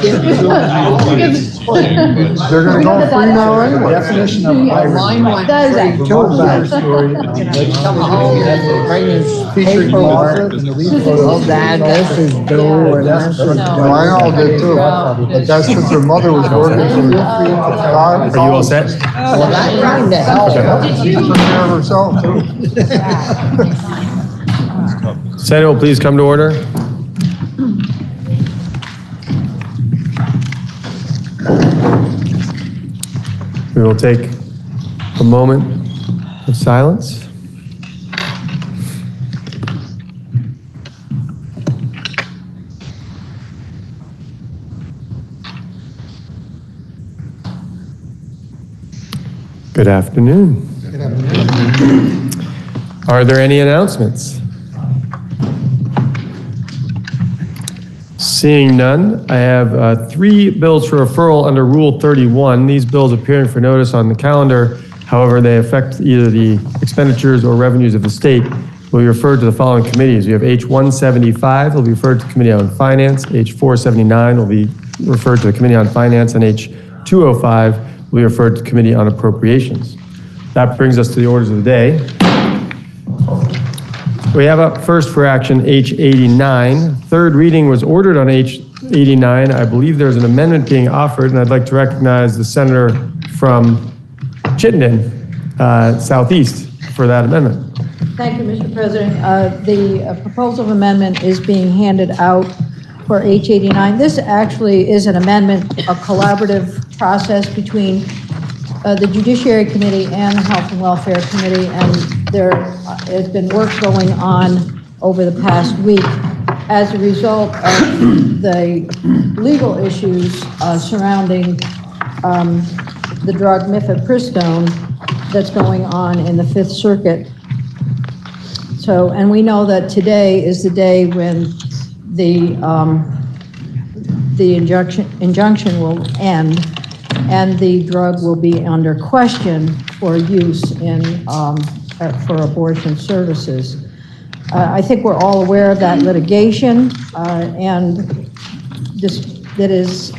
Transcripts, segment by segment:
They're going to go free now anyway. Definition of irony. Does that? Featuring Martha and the Oh, Dad, this is Bill, and this is Well, I all did too, but that's because her mother was working for the Are you all set? Well, not trying to help. She took care of herself too. Senate will please come to order. We will take a moment of silence. Good afternoon. Good afternoon. Are there any announcements? Seeing none, I have 3 bills for referral under Rule 31. These bills appearing for notice on the calendar, however, they affect either the expenditures or revenues of the state, will be referred to the following committees. We have H-175 will be referred to the Committee on Finance, H-479 will be referred to the Committee on Finance, and H-205 will be referred to the Committee on Appropriations. That brings us to the orders of the day. We have up first for action H-89. Third reading was ordered on H-89. I believe there's an amendment being offered, and I'd like to recognize the senator from Chittenden, Southeast, for that amendment. Thank you, Mr. President. The proposal of amendment is being handed out for H-89. This actually is an amendment, a collaborative process between the Judiciary Committee and the Health and Welfare Committee, and there has been work going on over the past week as a result of the legal issues surrounding the drug mifepristone that's going on in the Fifth Circuit. So, and we know that today is the day when the injunction will end, and the drug will be under question for use in for abortion services. I think we're all aware of that litigation, and that is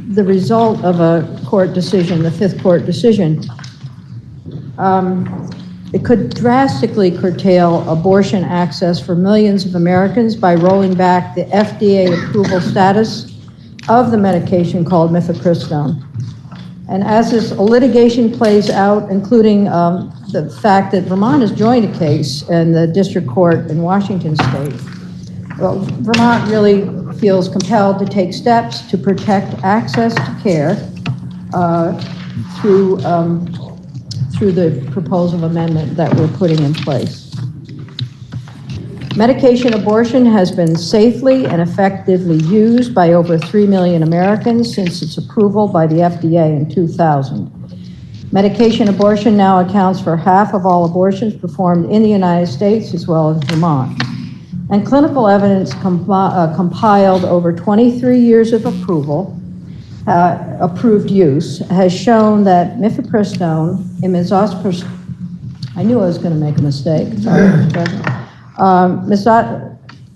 the result of a court decision, the Fifth Court decision. It could drastically curtail abortion access for millions of Americans by rolling back the FDA approval status of the medication called mifepristone. And as this litigation plays out, including the fact that Vermont has joined a case in the district court in Washington state, well, Vermont really feels compelled to take steps to protect access to care through the proposal amendment that we're putting in place. Medication abortion has been safely and effectively used by over 3 million Americans since its approval by the FDA in 2000. Medication abortion now accounts for half of all abortions performed in the United States as well as Vermont. And clinical evidence compiled over 23 years of approved use has shown that mifepristone, misoprostol, I knew I was going to make a mistake.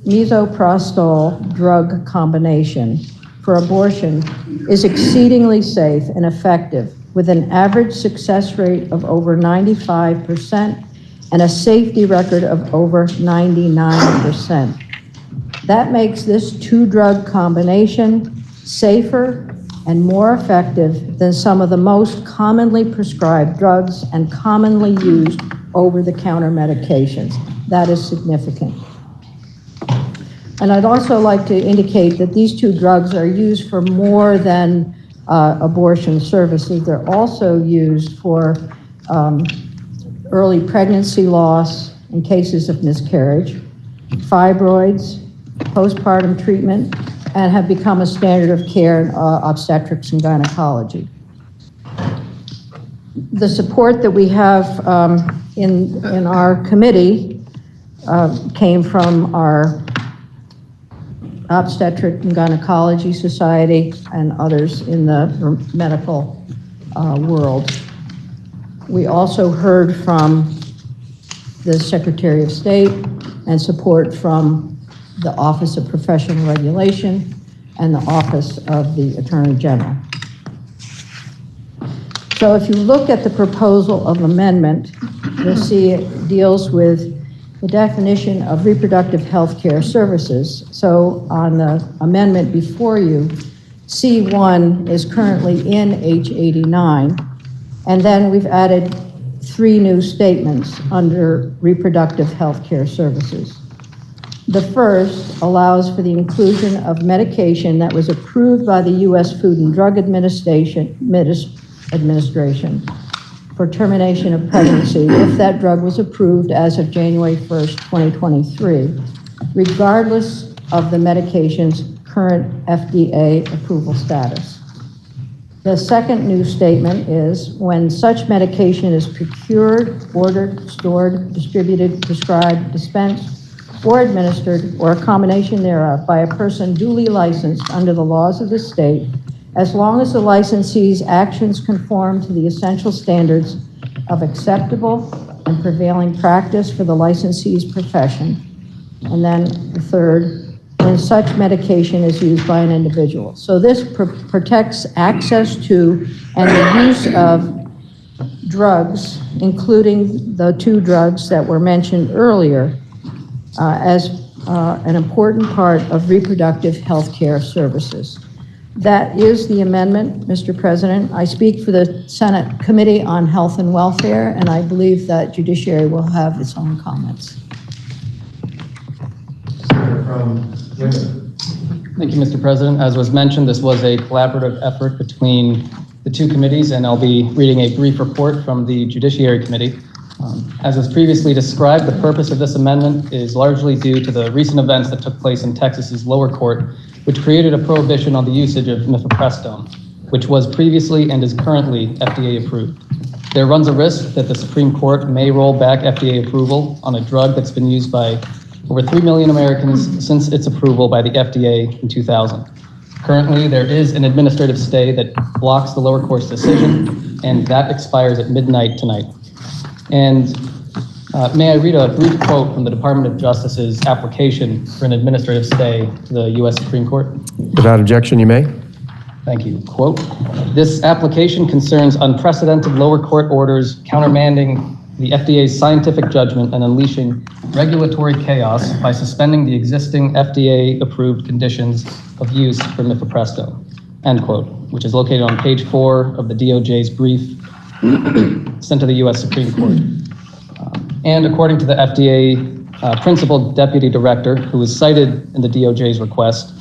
Misoprostol drug combination for abortion is exceedingly safe and effective, with an average success rate of over 95% and a safety record of over 99%. That makes this 2-drug combination safer and more effective than some of the most commonly prescribed drugs and commonly used over-the-counter medications. That is significant. And I'd also like to indicate that these 2 drugs are used for more than abortion services. They're also used for early pregnancy loss in cases of miscarriage, fibroids, postpartum treatment, and have become a standard of care in obstetrics and gynecology. The support that we have in our committee came from our Obstetric and Gynecology Society and others in the medical world. We also heard from the Secretary of State and support from the Office of Professional Regulation, and the Office of the Attorney General. So if you look at the proposal of amendment, you'll see it deals with the definition of reproductive health care services. So on the amendment before you, C1 is currently in H89, and then we've added 3 new statements under reproductive health care services. The first allows for the inclusion of medication that was approved by the U.S. Food and Drug Administration for termination of pregnancy if that drug was approved as of January 1st, 2023, regardless of the medication's current FDA approval status. The second new statement is when such medication is procured, ordered, stored, distributed, prescribed, dispensed, or administered, or a combination thereof by a person duly licensed under the laws of the state, as long as the licensee's actions conform to the essential standards of acceptable and prevailing practice for the licensee's profession. And then the third, when such medication is used by an individual. So this protects access to and the use of drugs, including the 2 drugs that were mentioned earlier, as an important part of reproductive health care services. That is the amendment, Mr. President. I speak for the Senate Committee on Health and Welfare, and I believe that Judiciary will have its own comments. Thank you, Mr. President. As was mentioned, this was a collaborative effort between the 2 committees, and I'll be reading a brief report from the Judiciary Committee. As was previously described, the purpose of this amendment is largely due to the recent events that took place in Texas's lower court, which created a prohibition on the usage of mifepristone, which was previously and is currently FDA approved. There runs a risk that the Supreme Court may roll back FDA approval on a drug that's been used by over 3 million Americans since its approval by the FDA in 2000. Currently, there is an administrative stay that blocks the lower court's decision, and that expires at midnight tonight. And may I read a brief quote from the Department of Justice's application for an administrative stay to the U.S. Supreme Court? Without objection, you may. Thank you. Quote, "This application concerns unprecedented lower court orders countermanding the FDA's scientific judgment and unleashing regulatory chaos by suspending the existing FDA-approved conditions of use for mifepristone," end quote, which is located on page 4 of the DOJ's brief sent to the U.S. Supreme Court. And according to the FDA Principal Deputy Director, who was cited in the DOJ's request,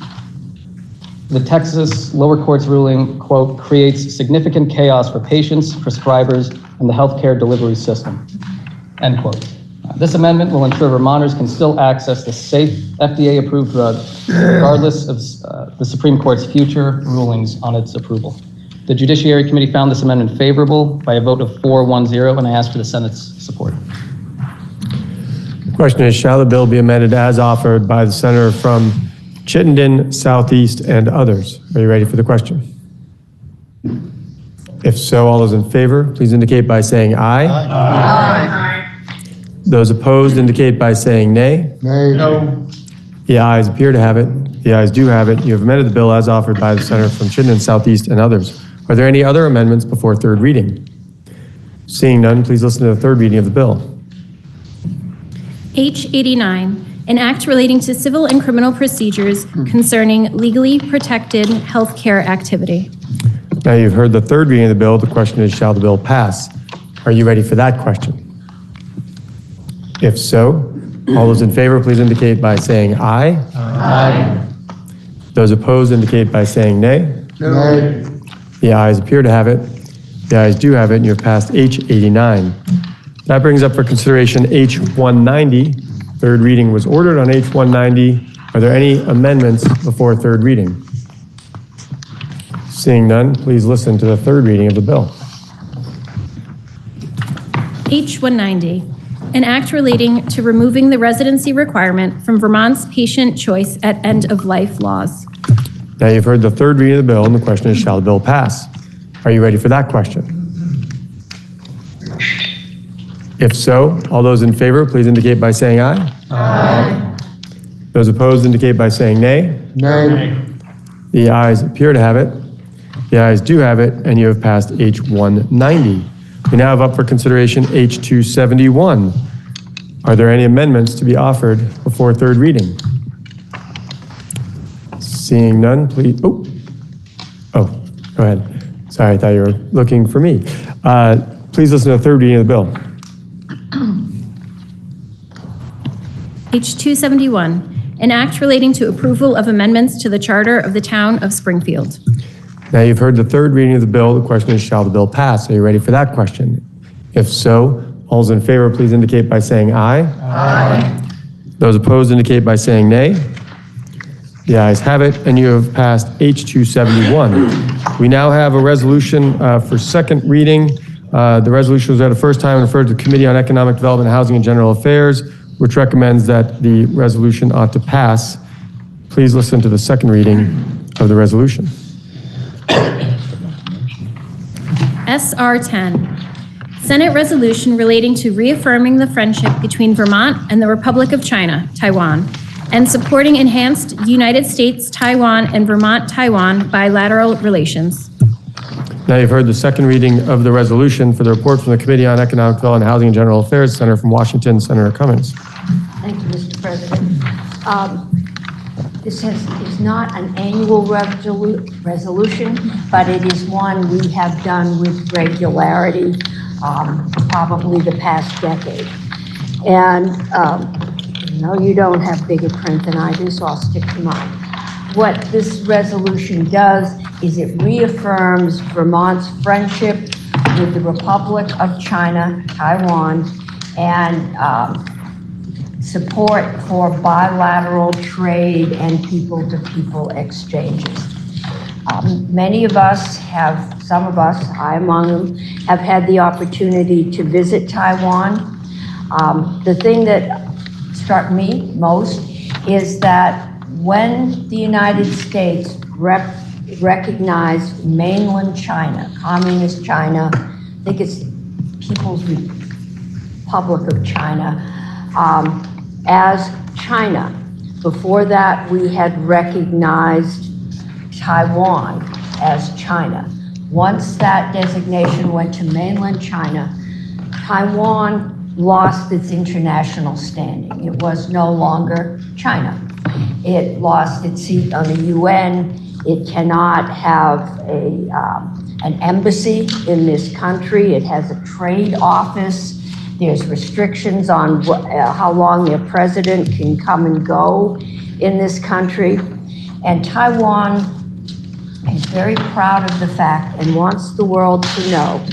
the Texas lower court's ruling, quote, "creates significant chaos for patients, prescribers, and the healthcare delivery system," end quote. This amendment will ensure Vermonters can still access the safe FDA-approved drug regardless of the Supreme Court's future rulings on its approval. The Judiciary Committee found this amendment favorable by a vote of 4-1-0, and I ask for the Senate's support. The question is, shall the bill be amended as offered by the senator from Chittenden, Southeast, and others? Are you ready for the question? If so, all those in favor, please indicate by saying aye. Aye. Those opposed indicate by saying nay. Nay. No. The ayes appear to have it. The ayes do have it. You have amended the bill as offered by the senator from Chittenden, Southeast, and others. Are there any other amendments before 3rd reading? Seeing none, please listen to the 3rd reading of the bill. H89, an act relating to civil and criminal procedures concerning legally protected healthcare activity. Now you've heard the 3rd reading of the bill. The question is, shall the bill pass? Are you ready for that question? If so, all those in favor, please indicate by saying aye. Aye. Those opposed indicate by saying nay. Nay. The ayes appear to have it. The ayes do have it, and you're passed H89. That brings up for consideration H190. 3rd reading was ordered on H190. Are there any amendments before 3rd reading? Seeing none, please listen to the 3rd reading of the bill. H190, an act relating to removing the residency requirement from Vermont's patient choice at end-of-life laws. Now you've heard the 3rd reading of the bill, and the question is, shall the bill pass? Are you ready for that question? If so, all those in favor, please indicate by saying aye. Aye. Those opposed indicate by saying nay. Nay. The ayes appear to have it. The ayes do have it, and you have passed H190. We now have up for consideration H271. Are there any amendments to be offered before third reading? Seeing none, please. Oh, go ahead. Sorry, I thought you were looking for me. Please listen to the third reading of the bill. H271, an act relating to approval of amendments to the charter of the town of Springfield. Now you've heard the third reading of the bill. The question is, shall the bill pass? Are you ready for that question? If so, all those in favor, please indicate by saying aye. Aye. Those opposed indicate by saying nay. The ayes have it, and you have passed H271. We now have a resolution for second reading. The resolution was read a first time and referred to the Committee on Economic Development, Housing, and General Affairs, which recommends that the resolution ought to pass. Please listen to the second reading of the resolution. SR 10, Senate resolution relating to reaffirming the friendship between Vermont and the Republic of China, Taiwan, and supporting enhanced United States-Taiwan and Vermont-Taiwan bilateral relations. Now you've heard the second reading of the resolution. For the report from the Committee on Economic Development, Housing, and General Affairs, Senator from Washington, Senator Cummings. Thank you, Mr. President. This is not an annual resolution, but it is one we have done with regularity, probably the past decade. And no, you don't have bigger print than I do, so I'll stick to mine. What this resolution does is it reaffirms Vermont's friendship with the Republic of China, Taiwan, and support for bilateral trade and people-to-people exchanges. Many of us have, some of us, I among them, have had the opportunity to visit Taiwan. The thing that struck me most is that when the United States recognized mainland China, communist China, I think it's People's Republic of China, as China. Before that, we had recognized Taiwan as China. Once that designation went to mainland China, Taiwan lost its international standing. It was no longer China. It lost its seat on the UN. It cannot have an embassy in this country. It has a trade office. There's restrictions on how long their president can come and go in this country. And Taiwan is very proud of the fact and wants the world to know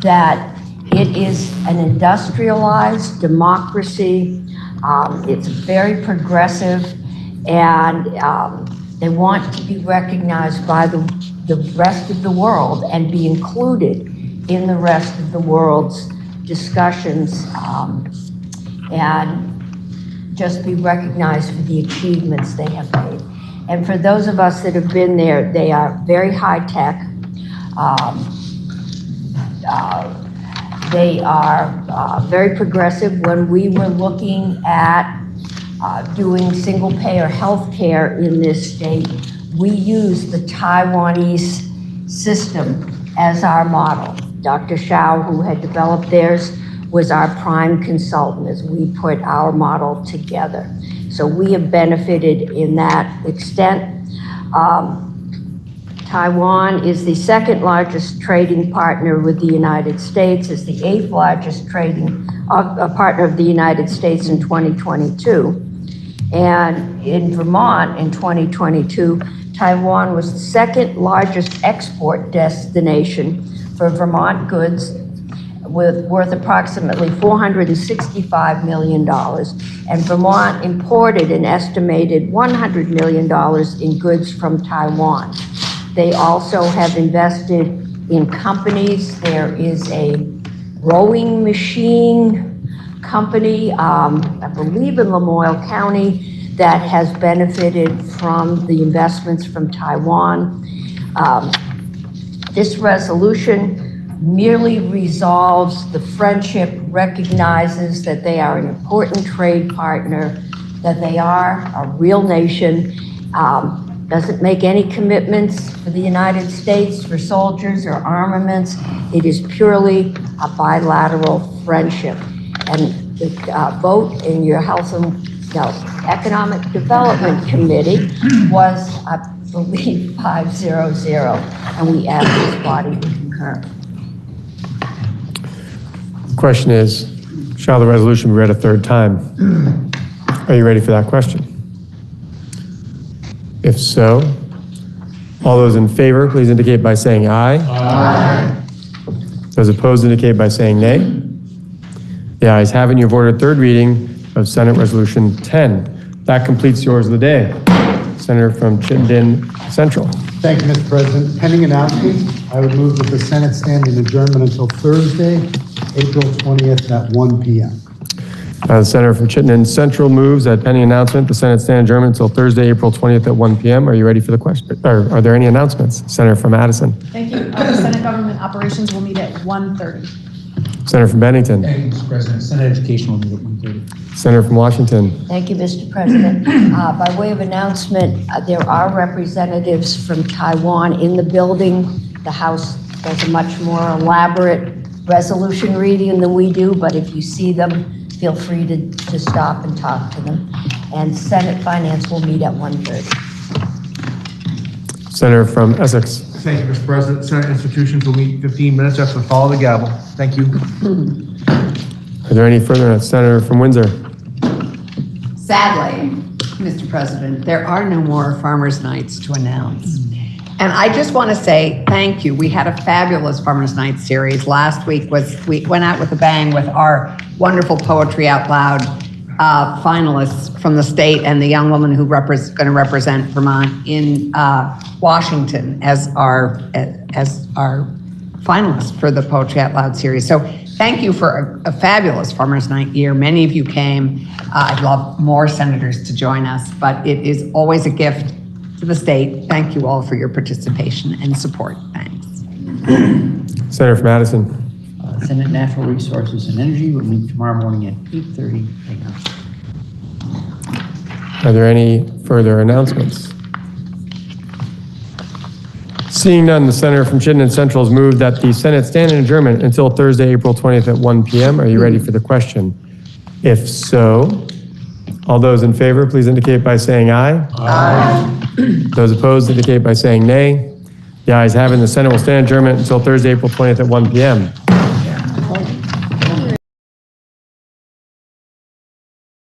that it is an industrialized democracy. It's very progressive, and they want to be recognized by the rest of the world and be included in the rest of the world's discussions, and just be recognized for the achievements they have made. And for those of us that have been there, they are very high tech. They are very progressive. When we were looking at doing single-payer health care in this state, we used the Taiwanese system as our model. Dr. Shao, who had developed theirs, was our prime consultant as we put our model together. So we have benefited in that extent. Taiwan is the second largest trading partner with the United States, is the 8th largest trading partner of the United States in 2022. And in Vermont in 2022, Taiwan was the second largest export destination for Vermont goods, worth approximately $465 million. And Vermont imported an estimated $100 million in goods from Taiwan. They also have invested in companies. There is a rowing machine company, I believe in Lamoille County, that has benefited from the investments from Taiwan. This resolution merely resolves the friendship, recognizes that they are an important trade partner, that they are a real nation, doesn't make any commitments for the United States for soldiers or armaments. It is purely a bilateral friendship. And the vote in your Economic Development Committee was, I believe, 5-0-0, and we ask this body to concur. The question is, shall the resolution be read a third time? Are you ready for that question? If so, all those in favor, please indicate by saying aye. Aye. Those opposed indicate by saying nay. The ayes have it, and you've ordered third reading of Senate Resolution 10. That completes yours of the day. Senator from Chittenden Central. Thank you, Mr. President. Pending announcements, I would move that the Senate stand in adjournment until Thursday, April 20th at 1 p.m. The Senator from Chittenden Central moves that pending announcement, the Senate stand adjournment until Thursday, April 20th at 1 p.m. Are you ready for the question? Or are there any announcements? Senator from Addison. Thank you. The Senate Government Operations will meet at 1:30. Senator from Bennington. Thank you, Mr. President. Senate Education will meet at 1:30. Senator from Washington. Thank you, Mr. President. By way of announcement, there are representatives from Taiwan in the building. The House does a much more elaborate resolution reading than we do, but if you see them, feel free to stop and talk to them. And Senate Finance will meet at 1:30. Senator from Essex. Thank you, Mr. President. Senate institutions will meet 15 minutes after the call of the gavel. Thank you. Are there any further? Senator from Windsor. Sadly, Mr. President, there are no more Farmers' Nights to announce. And I just want to say thank you. We had a fabulous Farmers' Night series. Last week we went out with a bang with our wonderful Poetry Out Loud finalists from the state and the young woman who going to represent Vermont in Washington as our finalist for the Poetry Out Loud series. So thank you for a fabulous Farmers' Night year. Many of you came. I'd love more senators to join us, but it is always a gift to the state. Thank you all for your participation and support. Thanks. Senator from Addison. Senate Natural Resources and Energy will meet tomorrow morning at 8:30 a.m. Are there any further announcements? Seeing none, the Senator from Chittenden Central has moved that the Senate stand in adjournment until Thursday, April 20th at 1 p.m. Are you ready for the question? If so, all those in favor, please indicate by saying aye. Aye. Those opposed indicate by saying nay. The ayes have it, and the Senate will stand adjournment until Thursday, April 20th at 1 p.m.